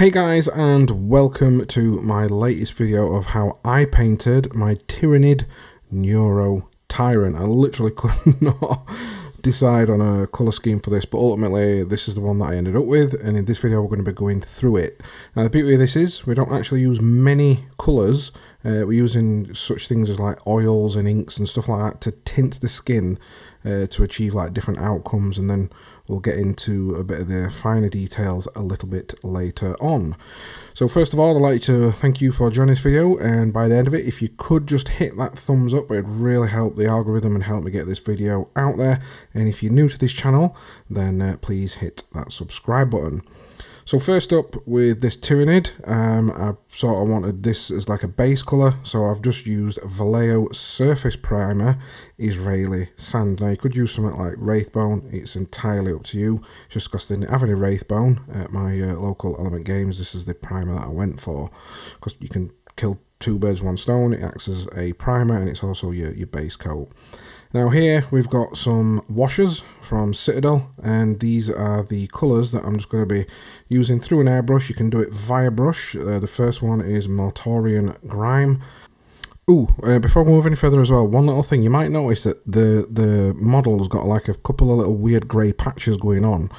Hey guys, and welcome to my latest video of how I painted my Tyranid Neurotyrant. I literally could not decide on a colour scheme for this, but ultimately this is the one that I ended up with, and in this video we're going to be going through it. Now the beauty of this is we don't actually use many colours. We're using such things as like oils and inks and stuff like that to tint the skin to achieve like different outcomes, and then we'll get into a bit of the finer details a little bit later on. So first of all, I'd like to thank you for joining this video, and by the end of it, if you could just hit that thumbs up, it'd really help the algorithm and help me get this video out there. And if you're new to this channel, then please hit that subscribe button. So first up with this Tyranid, I sort of wanted this as like a base colour, so I've just used Vallejo Surface Primer Israeli Sand. Now you could use something like Wraithbone, it's entirely up to you. Just because they didn't have any Wraithbone at my local Element Games, this is the primer that I went for, because you can kill two birds with one stone. It acts as a primer and it's also your base coat. Now here we've got some washes from Citadel, and these are the colours that I'm just going to be using through an airbrush. You can do it via brush. The first one is Mortorian Grime. Before we move any further as well, one little thing, you might notice that the model's got like a couple of little weird grey patches going on.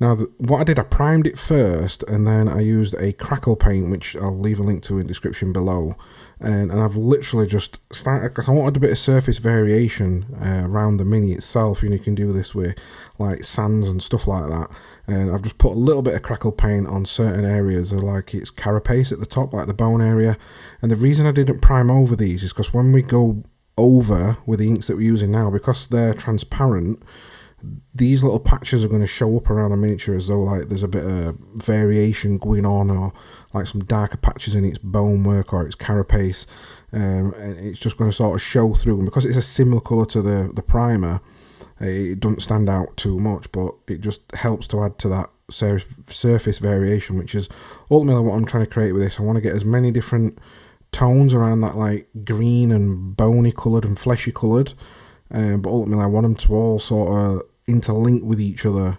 Now what I did, I primed it first, and then I used a crackle paint, which I'll leave a link to in the description below. And I've literally just started, because I wanted a bit of surface variation around the mini itself, and you can do this with like sands and stuff like that. And I've just put a little bit of crackle paint on certain areas, like its carapace at the top, like the bone area. And the reason I didn't prime over these is because when we go over with the inks that we're using now, because they're transparent, these little patches are going to show up around the miniature as though like there's a bit of variation going on, or like some darker patches in its bonework or its carapace, and it's just going to sort of show through. And because it's a similar colour to the primer, it doesn't stand out too much, but it just helps to add to that surface variation, which is ultimately what I'm trying to create with this. I want to get as many different tones around that like green and bony coloured and fleshy coloured, but ultimately I want them to all sort of interlink with each other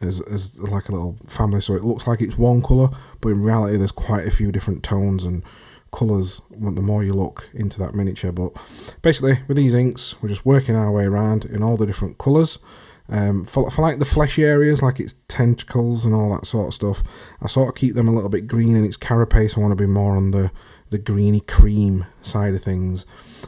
as like a little family, so it looks like it's one colour, but in reality there's quite a few different tones and colours the more you look into that miniature. But basically with these inks we're just working our way around in all the different colours. For like the fleshy areas, like its tentacles and all that sort of stuff, I sort of keep them a little bit green, and its carapace I want to be more on the greeny cream side of things.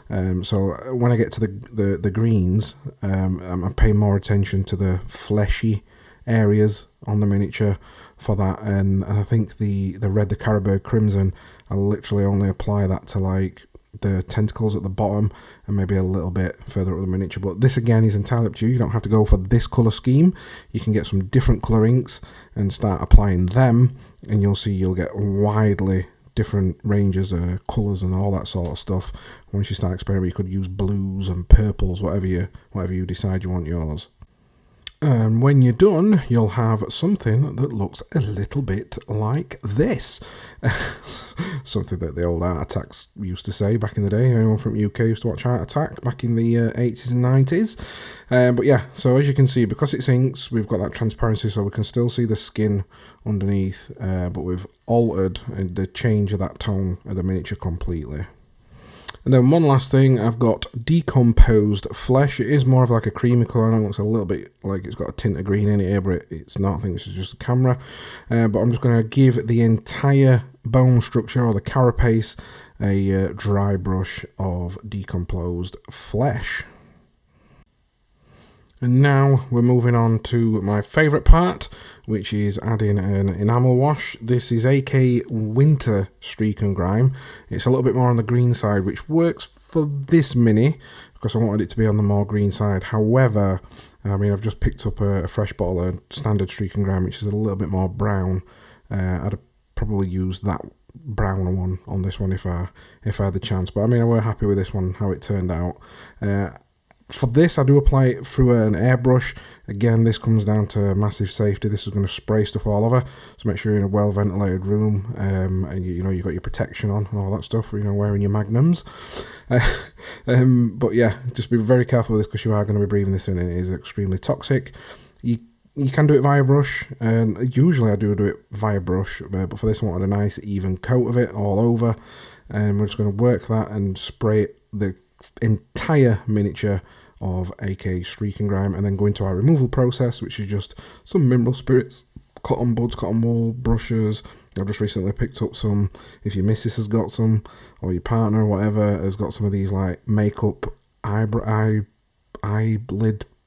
So when I get to the greens, I'm paying more attention to the fleshy areas on the miniature for that. And I think the red, the Caribou Crimson, I literally only apply that to like the tentacles at the bottom and maybe a little bit further up the miniature. But this again is entirely up to you. You don't have to go for this colour scheme. You can get some different colour inks and start applying them, and you'll see you'll get widely different ranges of colours and all that sort of stuff. Once you start experimenting, you could use blues and purples, whatever you decide you want yours. And when you're done, you'll have something that looks a little bit like this. Something that the old Art Attacks used to say back in the day. Anyone from UK used to watch Art Attack back in the 80s and 90s. But yeah, so as you can see, because it's inks, we've got that transparency, so we can still see the skin underneath, but we've altered the change of that tone of the miniature completely. And then one last thing, I've got decomposed flesh. It is more of like a creamy colour. I know it looks a little bit like it's got a tint of green in it here, but it's not. I think this is just a camera. But I'm just going to give the entire bone structure, or the carapace, a dry brush of decomposed flesh. And now we're moving on to my favourite part, which is adding an enamel wash. This is AK Winter Streak and Grime. It's a little bit more on the green side, which works for this mini, because I wanted it to be on the more green side. However, I mean, I've just picked up a fresh bottle of standard Streak and Grime, which is a little bit more brown. I'd have probably used that brown one on this one if I had the chance. But I mean, I were happy with this one, how it turned out. For this, I do apply it through an airbrush. Again, this comes down to massive safety. This is going to spray stuff all over, so make sure you're in a well ventilated room, and you know you've got your protection on and all that stuff. You know, wearing your magnums. But yeah, just be very careful with this, because you are going to be breathing this in, and it is extremely toxic. You You can do it via brush, and usually I do it via brush, but for this I wanted a nice even coat of it all over, and we're just going to work that and spray the entire miniature of AK Streak and Grime, and then go into our removal process, which is just some mineral spirits, cotton buds, cotton wool, brushes. I've just recently picked up some, if your missus has got some, or your partner or whatever has got some of these like makeup eyelid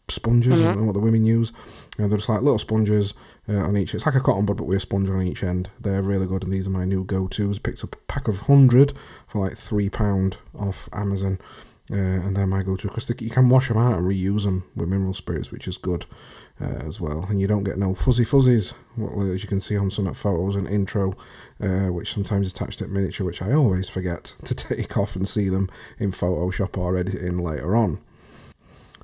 sponges, I don't know what the women use. They're just like little sponges on each. It's like a cotton bud, but with a sponge on each end. They're really good, and these are my new go-tos. Picked up a pack of 100 for like £3 off Amazon, and they're my go-to because you can wash them out and reuse them with mineral spirits, which is good as well. And you don't get no fuzzy fuzzies, as you can see on some photos and intro, which sometimes is attached to miniature, which I always forget to take off and see them in Photoshop or editing later on.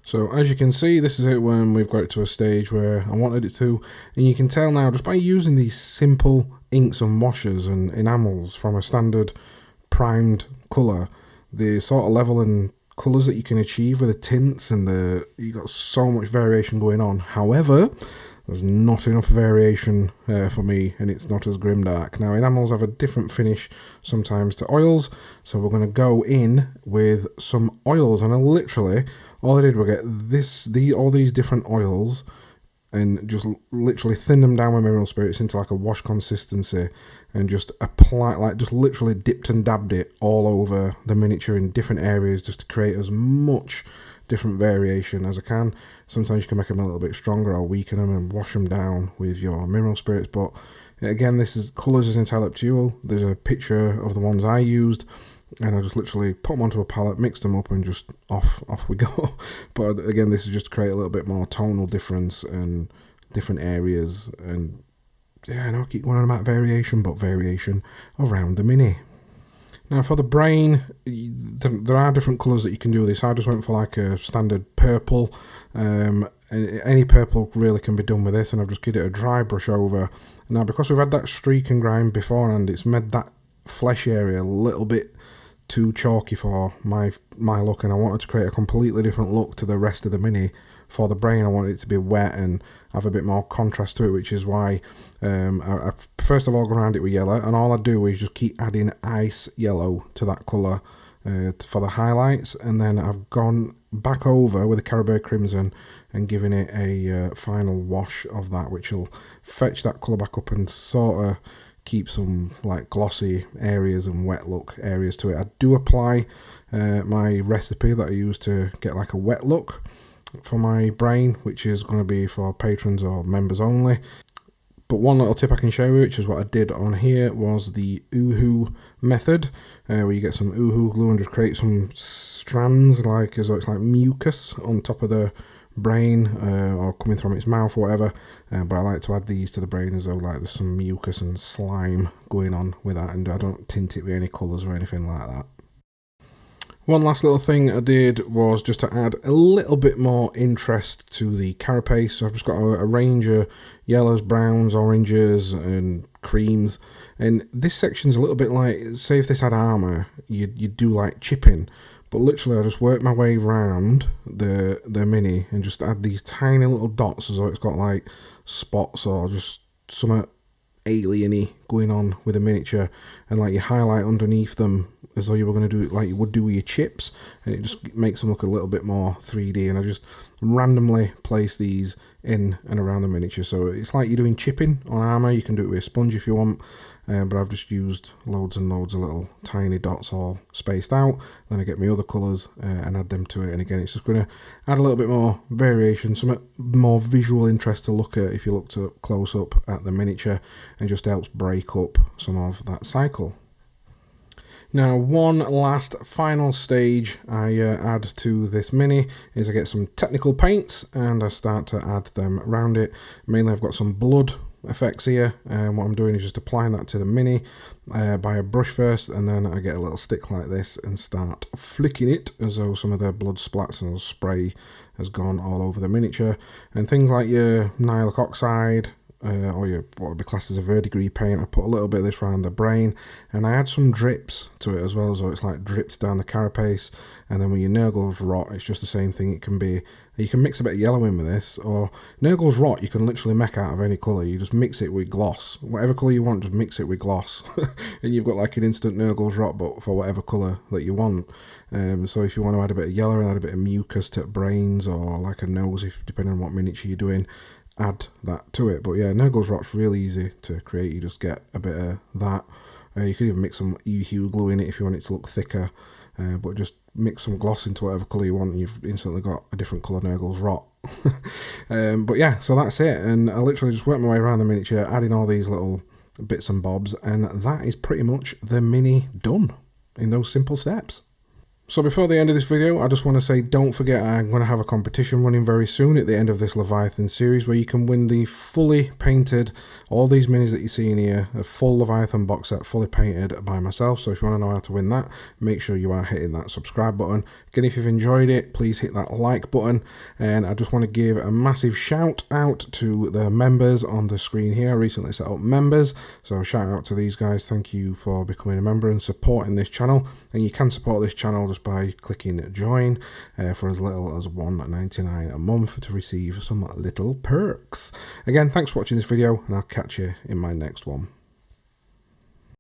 So as you can see, this is it when we've got it to a stage where I wanted it to, and you can tell now just by using these simple inks and washes and enamels from a standard primed colour, the sort of level and colours that you can achieve with the tints, and you got so much variation going on. However, there's not enough variation for me, and it's not as grimdark. Now, enamels have a different finish sometimes to oils, so we're going to go in with some oils, and all I did was get all these different oils and just literally thin them down with mineral spirits into like a wash consistency, and just apply, just literally dipped and dabbed it all over the miniature in different areas, just to create as much different variation as I can. Sometimes you can make them a little bit stronger or weaken them and wash them down with your mineral spirits, but again, colours is entirely up to you. There's a picture of the ones I used, and I just literally put them onto a palette, mixed them up, and just off we go. But again, this is just to create a little bit more tonal difference and different areas. And yeah, I know I keep going on about variation, but variation around the mini. Now for the brain, there are different colours that you can do this. I just went for like a standard purple. Any purple really can be done with this, and I've just given it a dry brush over. Now because we've had that streak and grime beforehand, it's made that flesh area a little bit too chalky for my look, and I wanted to create a completely different look to the rest of the mini. For the brain, I wanted it to be wet and have a bit more contrast to it, which is why I first of all go around it with yellow, and all I do is just keep adding ice yellow to that colour for the highlights, and then I've gone back over with the Caribou Crimson and giving it a final wash of that, which will fetch that colour back up and sort of keep some like glossy areas and wet look areas to it. I do apply my recipe that I use to get like a wet look for my brain, which is going to be for patrons or members only. But one little tip I can show you, which is what I did on here, was the Uhu method, where you get some Uhu glue and just create some strands like as though it's like mucus on top of the brain, or coming from its mouth or whatever, but I like to add these to the brain as though like there's some mucus and slime going on with that, and I don't tint it with any colours or anything like that. One last little thing I did was just to add a little bit more interest to the carapace. So I've just got a range of yellows, browns, oranges and creams, and this section's a little bit like, say if this had armour, you'd do like chipping, but literally I just work my way around the mini and just add these tiny little dots as though it's got like spots or just some alien-y going on with a miniature, and like you highlight underneath them as though you were going to do it like you would do with your chips, and it just makes them look a little bit more 3D. And I just randomly place these in and around the miniature, so it's like you're doing chipping on armour. You can do it with a sponge if you want, but I've just used loads and loads of little tiny dots all spaced out. Then I get my other colours and add them to it, and again it's just going to add a little bit more variation, some more visual interest to look at if you looked up close up at the miniature, and just helps break up some of that cycle. Now, one last final stage I add to this mini is I get some technical paints and I start to add them around it. Mainly I've got some blood effects here, and what I'm doing is just applying that to the mini by a brush first, and then I get a little stick like this and start flicking it as though some of the blood splats and spray has gone all over the miniature. And things like your nihilic oxide, or what would be classed as a verdigris paint. I put a little bit of this around the brain, and I add some drips to it as well, so it's like drips down the carapace. And then when your Nurgles rot, it's just the same thing. It can be, you can mix a bit of yellow in with this, or Nurgles rot you can literally make out of any colour. You just mix it with gloss, whatever colour you want, just mix it with gloss, and you've got like an instant Nurgles rot, but for whatever colour that you want. So if you want to add a bit of yellow and add a bit of mucus to brains, or like a nose, if depending on what miniature you're doing, add that to it. But yeah, Nurgles rot's really easy to create. You just get a bit of that. You could even mix some hue glue in it if you want it to look thicker, but just mix some gloss into whatever colour you want, and you've instantly got a different colour Nurgles rot. But yeah, so that's it, and I literally just worked my way around the miniature, adding all these little bits and bobs, and that is pretty much the mini done in those simple steps. So before the end of this video, I just want to say, don't forget I'm going to have a competition running very soon at the end of this Leviathan series, where you can win the fully painted, all these minis that you see in here, a full Leviathan box set fully painted by myself. So if you want to know how to win that, make sure you are hitting that subscribe button. Again, if you've enjoyed it, please hit that like button. And I just want to give a massive shout out to the members on the screen here. I recently set up members, so shout out to these guys. Thank you for becoming a member and supporting this channel. And you can support this channel just by clicking join for as little as $1.99 a month to receive some little perks. Again, thanks for watching this video, and I'll catch you in my next one.